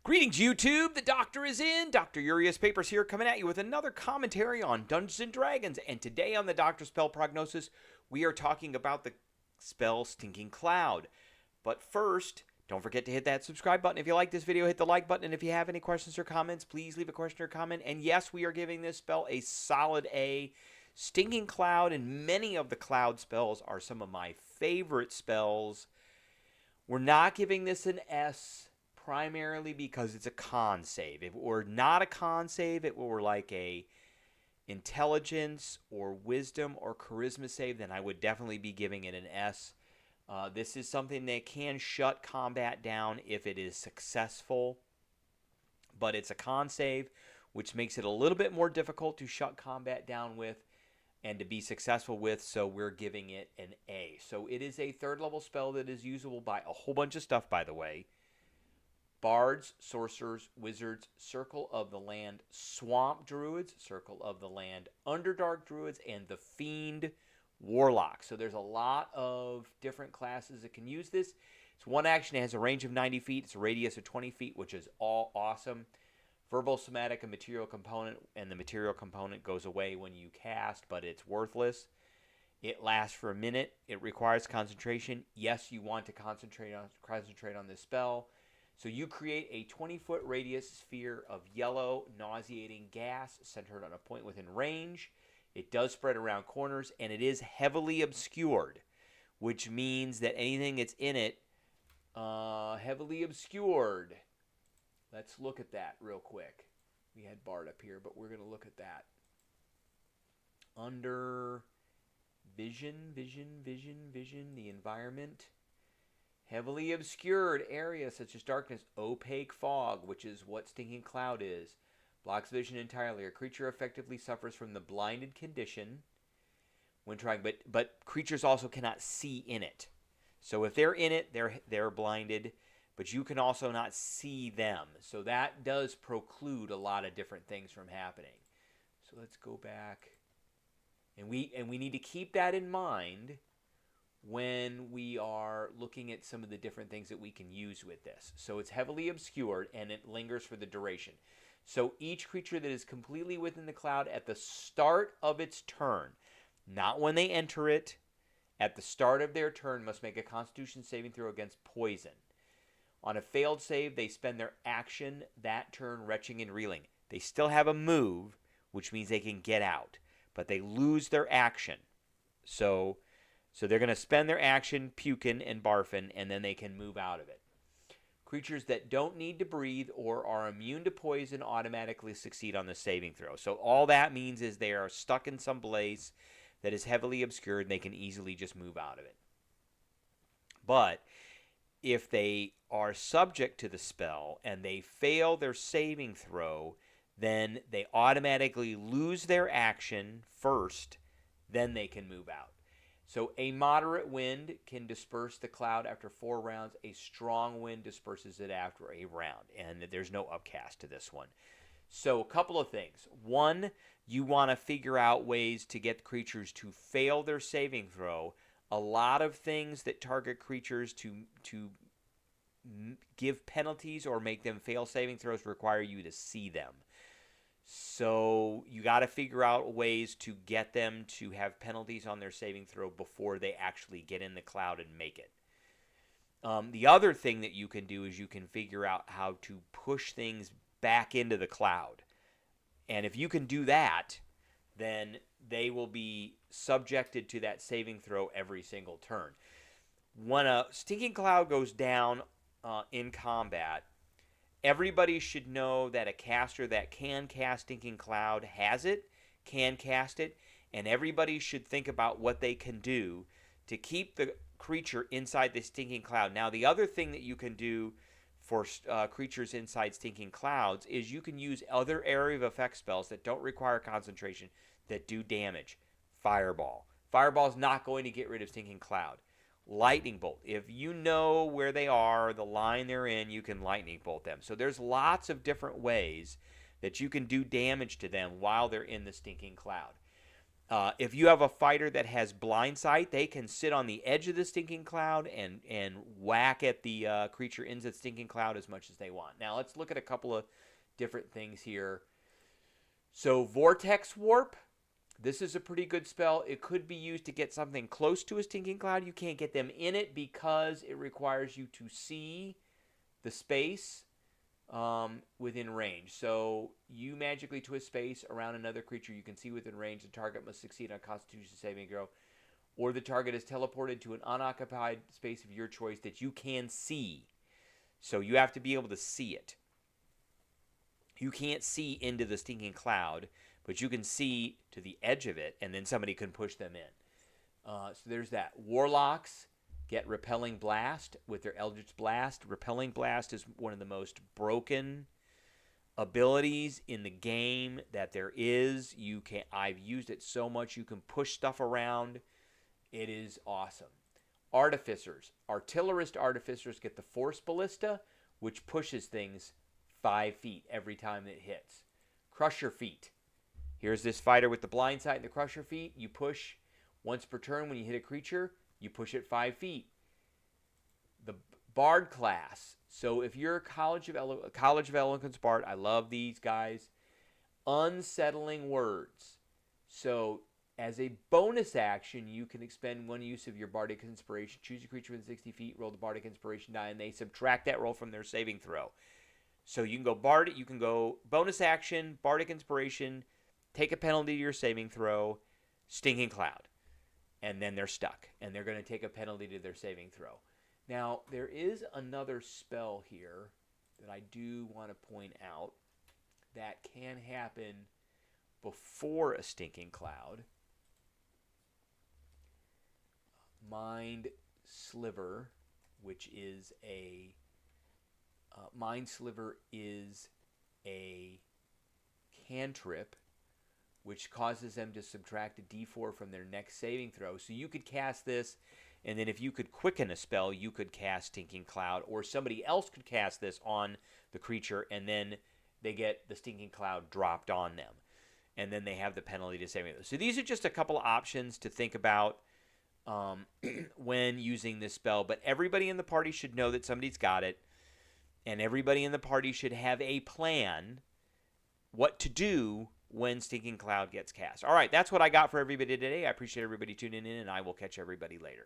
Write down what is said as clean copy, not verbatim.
Greetings, YouTube. The doctor is in. Dr. Urias Papers here, coming at you with another commentary on Dungeons & Dragons. And today on the Doctor Spell Prognosis, we are talking about the spell Stinking Cloud. But first, don't forget to hit that subscribe button. If you like this video, hit the like button. And if you have any questions or comments, please leave a question or comment. And yes, we are giving this spell a solid A. Stinking Cloud and many of the cloud spells are some of my favorite spells. We're not giving this an S primarily because it's a con save. If it were not a con save, it were like a intelligence or wisdom or charisma save, then I would definitely be giving it an S. This is something that can shut combat down if it is successful, but it's a con save, which makes it a little bit more difficult to shut combat down with and to be successful with, so we're giving it an A. So it is a third level spell that is usable by a whole bunch of stuff, by the way. Bards, sorcerers, wizards, Circle of the Land, Swamp Druids, Circle of the Land, Underdark Druids, and the Fiend Warlock. So there's a lot of different classes that can use this. It's one action. It has a range of 90 feet. It's a radius of 20 feet, which is all awesome. Verbal, somatic, and material component, and the material component goes away when you cast, but it's worthless. It lasts for a minute. It requires concentration. Yes, you want to concentrate on this spell. So you create a 20-foot radius sphere of yellow, nauseating gas centered on a point within range. It does spread around corners, and it is heavily obscured, which means that anything that's in it, heavily obscured. Let's look at that real quick. We had Bard up here, but we're going to look at that. Under vision, the environment. Heavily obscured areas such as darkness, opaque fog, which is what Stinking Cloud is, blocks vision entirely. A creature effectively suffers from the blinded condition when trying, but creatures also cannot see in it. So if they're in it, they're blinded, but you can also not see them. So that does preclude a lot of different things from happening. So let's go back, and we need to keep that in mind when we are looking at some of the different things that we can use with this. So it's heavily obscured, and it lingers for the duration. So each creature that is completely within the cloud at the start of its turn, not when they enter it, at the start of their turn, must make a Constitution saving throw against poison. On a failed save, they spend their action that turn retching and reeling. They still have a move, which means they can get out, but they lose their action. So they're going to spend their action puking and barfing, and then they can move out of it. Creatures that don't need to breathe or are immune to poison automatically succeed on the saving throw. So all that means is they are stuck in some place that is heavily obscured, and they can easily just move out of it. But if they are subject to the spell and they fail their saving throw, then they automatically lose their action first, then they can move out. So a moderate wind can disperse the cloud after 4 rounds. A strong wind disperses it after a round. And there's no upcast to this one. So a couple of things. One, you want to figure out ways to get creatures to fail their saving throw. A lot of things that target creatures to give penalties or make them fail saving throws require you to see them. So you got to figure out ways to get them to have penalties on their saving throw before they actually get in the cloud and make it. The other thing that you can do is you can figure out how to push things back into the cloud. And if you can do that, then they will be subjected to that saving throw every single turn. When a Stinking Cloud goes down in combat, everybody should know that a caster that can cast Stinking Cloud has it, can cast it, and everybody should think about what they can do to keep the creature inside the Stinking Cloud. Now, the other thing that you can do for creatures inside Stinking Clouds is you can use other area of effect spells that don't require concentration that do damage. Fireball. Fireball is not going to get rid of Stinking Cloud. Lightning bolt. If you know where they are, the line they're in, you can lightning bolt them. So there's lots of different ways that you can do damage to them while they're in the Stinking Cloud. If you have a fighter that has blind sight, they can sit on the edge of the stinking cloud and whack at the creature in the stinking cloud as much as they want. Now let's look at a couple of different things here. So Vortex Warp, this is a pretty good spell. It could be used to get something close to a stinking cloud. You can't get them in it because it requires you to see the space within range. So you magically twist space around another creature you can see within range. The target must succeed on a Constitution saving throw, or the target is teleported to an unoccupied space of your choice that you can see. So you have to be able to see it. You can't see into the stinking cloud, but you can see to the edge of it, and then somebody can push them in. So there's that. Warlocks get Repelling Blast with their Eldritch Blast. Repelling Blast is one of the most broken abilities in the game that there is. I've used it so much. You can push stuff around. It is awesome. Artificers. Artillerist Artificers get the Force Ballista, which pushes things 5 feet every time it hits. Crusher Feet. Here's this fighter with the blind sight and the Crusher Feet. You push once per turn when you hit a creature. You push it 5 feet. The Bard class. So if you're a College of Eloquence Bard, I love these guys. Unsettling Words. So as a bonus action, you can expend one use of your Bardic Inspiration. Choose a creature within 60 feet, roll the Bardic Inspiration die, and they subtract that roll from their saving throw. So you can go bonus action, Bardic Inspiration, take a penalty to your saving throw, Stinking Cloud. And then they're stuck, and they're going to take a penalty to their saving throw. Now, there is another spell here that I do want to point out that can happen before a Stinking Cloud. Mind Sliver, which is a Mind Sliver is a cantrip which causes them to subtract a d4 from their next saving throw. So you could cast this, and then if you could quicken a spell, you could cast Stinking Cloud, or somebody else could cast this on the creature, and then they get the Stinking Cloud dropped on them. And then they have the penalty to saving throw. So these are just a couple of options to think about when using this spell. But everybody in the party should know that somebody's got it. And everybody in the party should have a plan what to do when Stinking Cloud gets cast. All right, that's what I got for everybody today. I appreciate everybody tuning in, and I will catch everybody later.